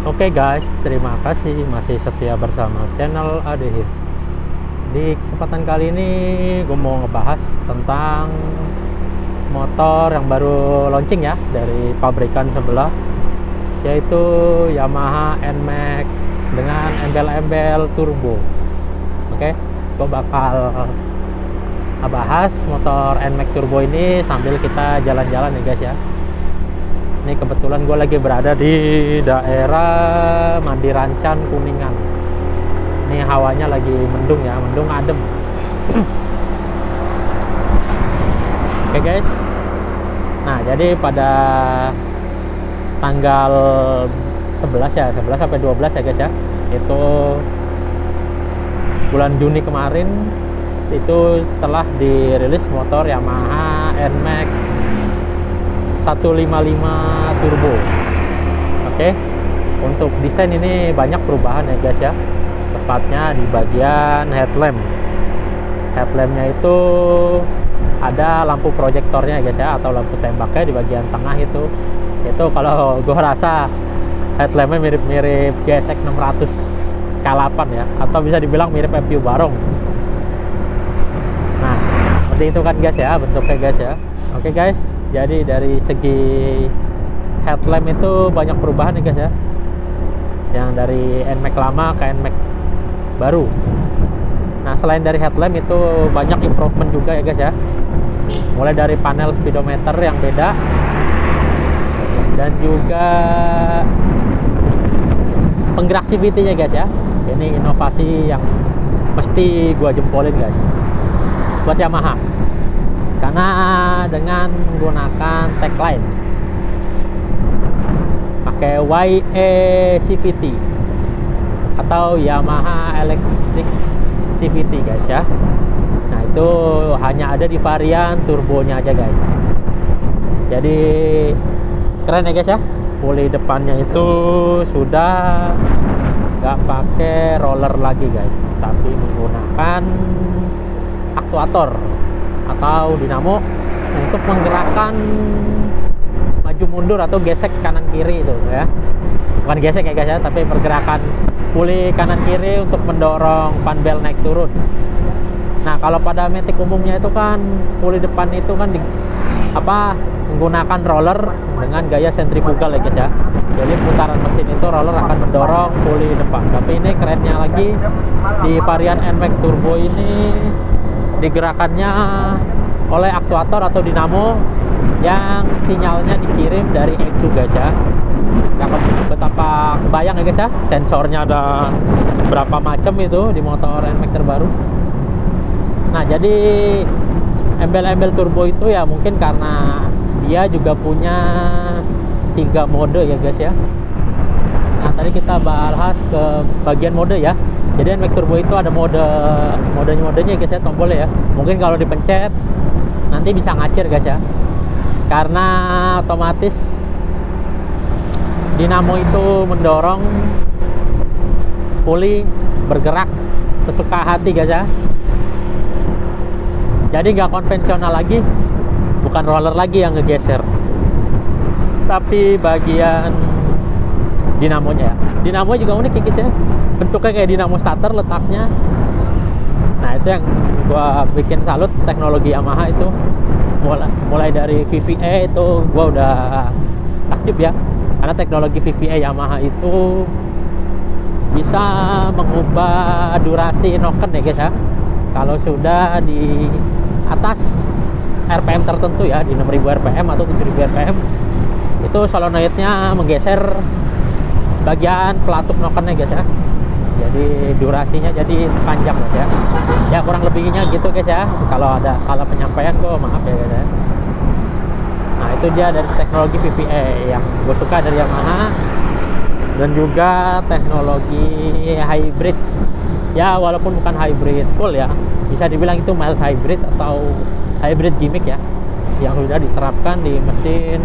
Oke guys, terima kasih masih setia bersama channel ADHID. Di kesempatan kali ini gue mau ngebahas tentang motor yang baru launching ya dari pabrikan sebelah, yaitu Yamaha NMAX dengan embel-embel turbo. Oke, gue bakal ngebahas motor NMAX turbo ini sambil kita jalan-jalan ya guys ya. Ini kebetulan gue lagi berada di daerah Mandi Rancan, Kuningan. Ini hawanya lagi mendung ya, mendung adem. Oke guys. Nah, jadi pada tanggal 11 ya, 11 sampai 12 ya guys ya. Itu bulan Juni kemarin itu telah dirilis motor Yamaha NMAX 155 turbo. Oke. Untuk desain ini banyak perubahan ya guys ya. Tepatnya di bagian headlamp. Headlampnya itu ada lampu proyektornya ya guys ya, atau lampu tembaknya di bagian tengah itu. Itu kalau gue rasa headlampnya mirip-mirip GSX 600 K8 ya, atau bisa dibilang mirip FU Barong. Nah, seperti itu kan guys ya bentuknya guys ya. Oke guys, jadi dari segi headlamp itu banyak perubahan ya guys ya, yang dari NMAX lama ke NMAX baru. Nah, selain dari headlamp itu banyak improvement juga ya guys ya, mulai dari panel speedometer yang beda, dan juga penggerak CVT nya guys ya. Ini inovasi yang mesti gua jempolin guys buat Yamaha, karena dengan menggunakan tagline pakai YE CVT atau Yamaha Electric CVT guys ya. Nah, itu hanya ada di varian turbonya aja guys. Jadi keren ya guys ya. Puli depannya itu sudah nggak pakai roller lagi guys, tapi menggunakan aktuator atau dinamo untuk menggerakkan maju mundur atau gesek kanan kiri itu ya. Bukan gesek ya guys ya, tapi pergerakan puli kanan kiri untuk mendorong panbel naik turun. Nah, kalau pada Matic umumnya itu kan puli depan itu kan menggunakan roller dengan gaya sentrifugal ya guys ya. Jadi putaran mesin itu roller akan mendorong puli depan. Tapi ini kerennya lagi di varian NMAX turbo ini digerakannya oleh aktuator atau dinamo yang sinyalnya dikirim dari ECU guys ya. Betapa kebayang ya guys ya, sensornya ada berapa macam itu di motor NMAX terbaru. Nah, jadi embel-embel turbo itu ya mungkin karena dia juga punya 3 mode ya guys ya. Nah, tadi kita bahas ke bagian mode ya. Jadi NMAX turbo itu ada modenya guys ya, tombolnya ya. Mungkin kalau dipencet nanti bisa ngacir guys ya, karena otomatis dinamo itu mendorong puli bergerak sesuka hati guys ya. Jadi nggak konvensional lagi, bukan roller lagi yang ngegeser, tapi bagian dinamonya ya. Dinamo juga unik ya guys ya, bentuknya kayak dinamo starter letaknya. Nah, itu yang gua bikin salut teknologi Yamaha itu. Mulai dari VVA itu gua udah takjub ya, karena teknologi VVA Yamaha itu bisa mengubah durasi noken ya guys ya. Kalau sudah di atas RPM tertentu ya, di 6000 RPM atau 7000 RPM, itu solenoidnya menggeser bagian pelatup nokennya guys ya. Jadi durasinya jadi panjang guys ya. Ya kurang lebihnya gitu guys ya. Kalau ada salah penyampaian kok maaf ya guys ya. Nah, itu dia dari teknologi VVA yang gue suka dari Yamaha, dan juga teknologi hybrid ya, walaupun bukan hybrid full ya, bisa dibilang itu mild hybrid atau hybrid gimmick ya, yang sudah diterapkan di mesin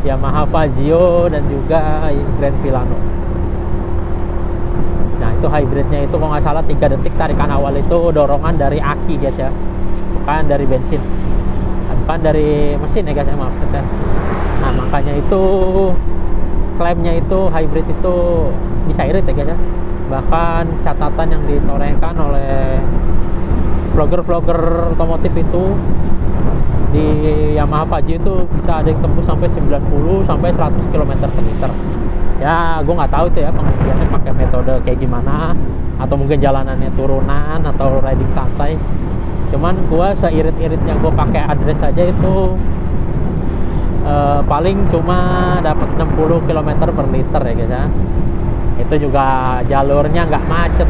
Yamaha Fazio dan juga Grand Filano. Nah, itu hybridnya itu kalau nggak salah 3 detik tarikan awal itu dorongan dari aki guys ya, bukan dari bensin, bukan dari mesin ya guys ya, maaf ya. Nah, makanya itu klaimnya itu hybrid itu bisa irit ya guys ya. Bahkan catatan yang ditorehkan oleh vlogger-vlogger otomotif itu di Yamaha Faji itu bisa ada yang tembus sampai 90 sampai 100 km per liter. Ya gue nggak tahu itu ya pengujiannya pakai metode kayak gimana, atau mungkin jalanannya turunan atau riding santai. Cuman gue seirit-iritnya gue pakai address aja itu paling cuma dapat 60 km per liter ya guys ya. Itu juga jalurnya nggak macet.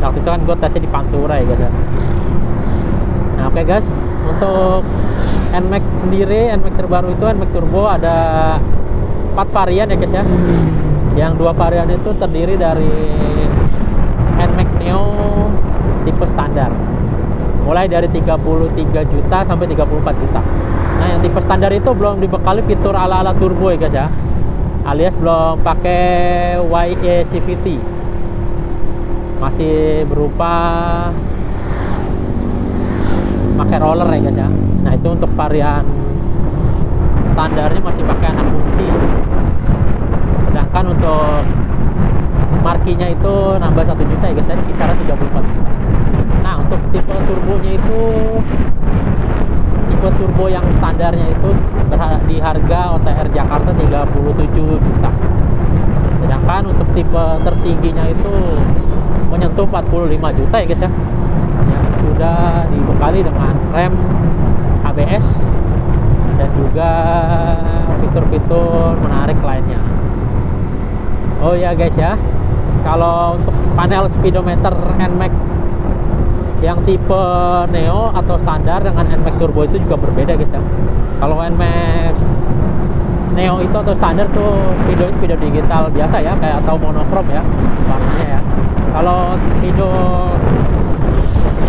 Waktu itu kan gue tesnya di Pantura ya guys ya. Nah oke guys, untuk NMAX sendiri, NMAX terbaru itu NMAX Turbo ada 4 varian ya guys ya. Yang 2 varian itu terdiri dari NMAX Neo tipe standar, mulai dari 33 juta sampai 34 juta. Nah yang tipe standar itu belum dibekali fitur ala-ala turbo ya guys ya, alias belum pakai YE CVT, masih berupa pakai roller ya guys ya. Nah itu untuk varian standarnya masih pakai anak kunci, sedangkan untuk markinya itu nambah 1 juta ya guys ya, kisaran 34 juta. Nah untuk tipe turbonya itu, tipe turbo yang standarnya itu di harga OTR Jakarta 37 juta, sedangkan untuk tipe tertingginya itu menyentuh 45 juta ya guys ya, yang sudah dibekali dengan rem ABS dan juga fitur-fitur menarik lainnya. Oh ya guys ya, kalau untuk panel speedometer NMAX yang tipe Neo atau standar dengan NMAX Turbo itu juga berbeda guys ya. Kalau NMAX Neo itu atau standar tuh speedo digital biasa ya, kayak atau monokrom ya warnanya ya. Kalau speedo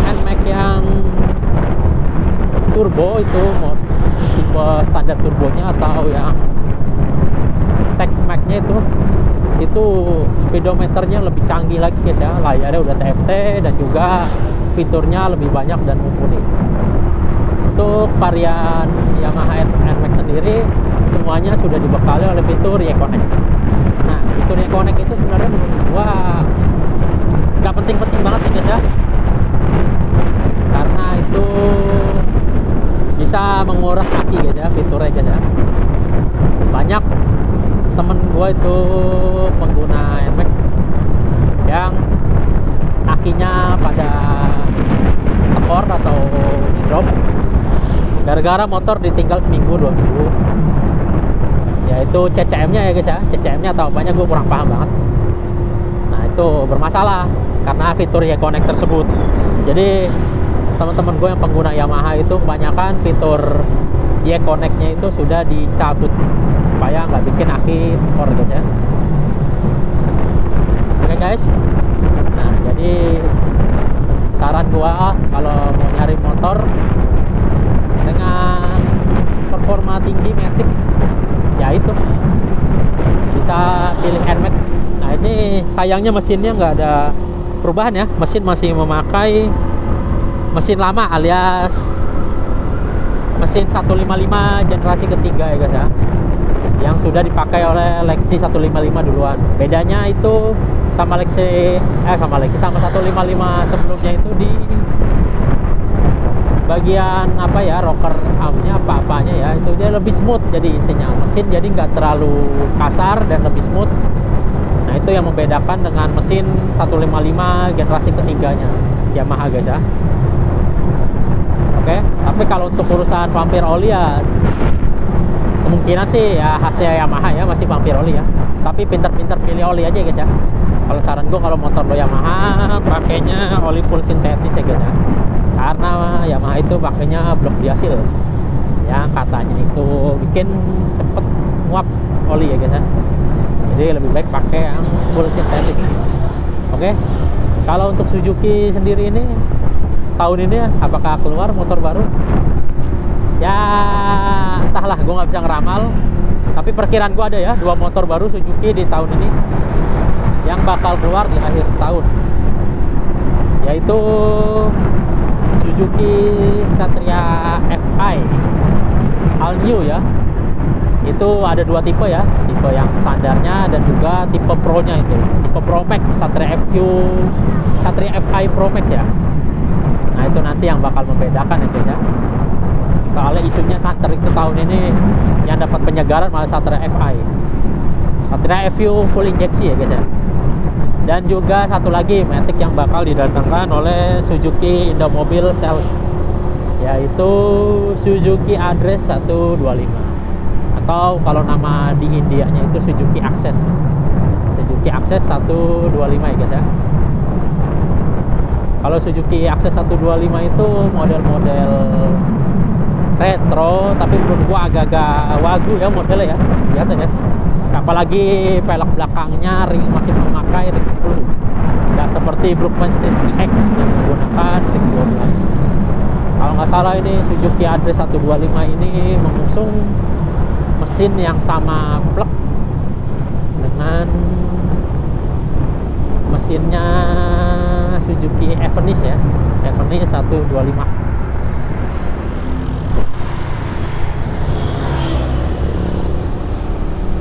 NMAX yang turbo itu tipe standar turbonya atau yang TechMax-nya itu speedometernya lebih canggih lagi guys ya. Layarnya udah TFT dan juga fiturnya lebih banyak dan mumpuni. Untuk varian Yamaha NMAX sendiri semuanya sudah dibekali oleh fitur Y-Connect. Nah fitur Y-Connect itu sebenarnya menurut gua nggak penting-penting banget ya guys ya, karena itu bisa menguras kaki guys ya fiturnya guys ya. Banyak temen gue itu pengguna NMAX yang kakinya pada tekor atau drop gara-gara motor ditinggal seminggu 2 minggu, yaitu CCM-nya ya guys ya. CCM-nya atau apanya gue kurang paham banget. Nah itu bermasalah karena fitur Y-Connect tersebut. Jadi teman-teman gue yang pengguna Yamaha itu kebanyakan fitur Y-Connect-nya itu sudah dicabut supaya nggak bikin aki tekor guys ya. Oke guys, nah jadi saran gua kalau mau nyari motor dengan performa tinggi matic, ya itu bisa pilih NMAX. Nah ini sayangnya mesinnya nggak ada perubahan ya, mesin masih memakai mesin lama alias mesin 155 generasi ketiga ya guys ya, yang sudah dipakai oleh Lexi 155 duluan. Bedanya itu sama sama 155 sebelumnya itu di bagian apa ya, rocker armnya apa-apanya ya, itu dia lebih smooth. Jadi intinya mesin jadi nggak terlalu kasar dan lebih smooth. Nah itu yang membedakan dengan mesin 155 generasi ketiganya Yamaha guys ya. Oke, tapi kalau untuk urusan vampir oli ya kemungkinan sih ya hasil Yamaha ya, masih vampir oli ya. Tapi pinter-pinter pilih oli aja guys ya. Kalau saran gue kalau motor lo Yamaha pakainya oli full sintetis ya guys ya. Karena Yamaha itu pakainya blok diasil yang katanya itu bikin cepet nguap oli ya guys ya. Jadi lebih baik pakai yang full sintetis. Oke. Kalau untuk Suzuki sendiri ini tahun ini apakah keluar motor baru? Ya entahlah, gue nggak bisa ngeramal. Tapi perkiraan gue ada ya 2 motor baru Suzuki di tahun ini yang bakal keluar di akhir tahun, yaitu Suzuki Satria FI All New ya. Itu ada dua tipe ya, tipe yang standarnya dan juga tipe Pro nya itu, tipe Pro Max, Satria FI Pro Max ya. Nah itu nanti yang bakal membedakan ya guys ya. Soalnya isunya Satria itu tahun ini yang dapat penyegaran malah Satria FI, Satria FU full injeksi ya guys ya. Dan juga satu lagi Matic yang bakal didatangkan oleh Suzuki Indomobil Sales, yaitu Suzuki Address 125, atau kalau nama di Indianya itu Suzuki Access 125 ya guys ya. Kalau Suzuki Access 125 itu model-model retro, tapi menurut gua agak-agak wagu ya modelnya ya, biasa ya. Apalagi pelek belakangnya masih memakai ring 10, nggak seperti Brookman Street X yang menggunakan ring 12. Kalau nggak salah ini Suzuki Address 125 ini mengusung mesin yang sama plek dengan mesinnya Suzuki Evernis ya, Evernis 125.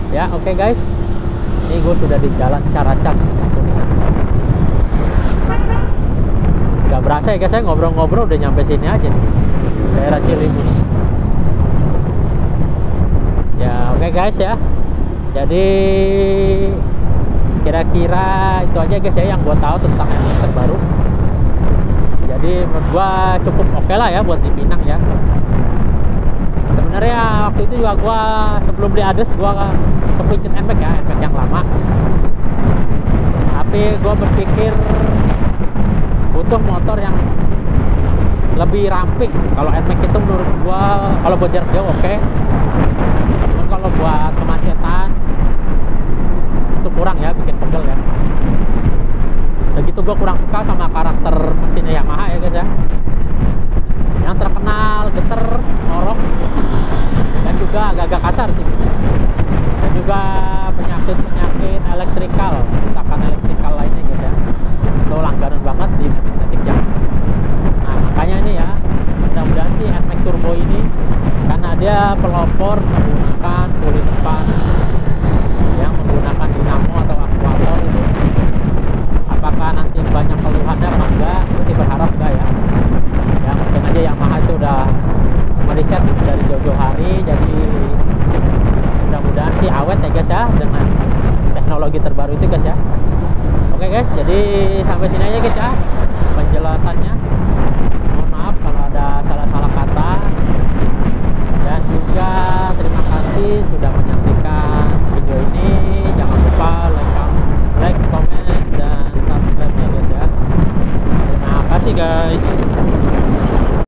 Ya oke guys, ini gue sudah di jalan Caracas Kuningan. Gak berasa ya guys, saya ngobrol-ngobrol udah nyampe sini aja nih, daerah Cilimus. Ya oke guys ya, jadi kira-kira itu aja guys ya yang gue tahu tentang NMAX terbaru. Jadi menurut gue cukup oke lah ya buat di Pinang ya. Sebenarnya waktu itu juga gua sebelum beli Address gua kepincin NMAX ya, NMAX yang lama. Tapi gua berpikir butuh motor yang lebih ramping. Kalau NMAX itu menurut gua kalau buat jarak jauh oke. Cuman kalau buat kemacetan itu kurang ya, bikin pegel ya. Begitu gua kurang suka sama karakter mesinnya Yamaha ya guys ya. Yang terkenal geter, ngorok, dan juga agak-agak kasar sih. Dan juga penyakit elektrikal, retakan elektrikal lainnya gitu ya. Itu langganan banget di Matic yang. Nah makanya ini ya, mudah-mudahan sih NMAX Turbo ini, karena dia pelopor menggunakan kulit depan yang menggunakan dinamo atau aktuator itu. Apakah nanti banyak keluhannya apa enggak? Gue sih berharap enggak ya. Ya mungkin aja Yamaha itu udah meriset dari jauh-jauh hari, jadi mudah-mudahan sih awet ya guys ya dengan teknologi terbaru itu guys ya. Oke guys, jadi sampai sini aja guys ya penjelasannya. Mohon maaf kalau ada salah-salah kata, dan juga terima kasih sudah menyaksikan video ini. Jangan lupa like, comment, dan subscribe ya guys ya. Terima kasih guys.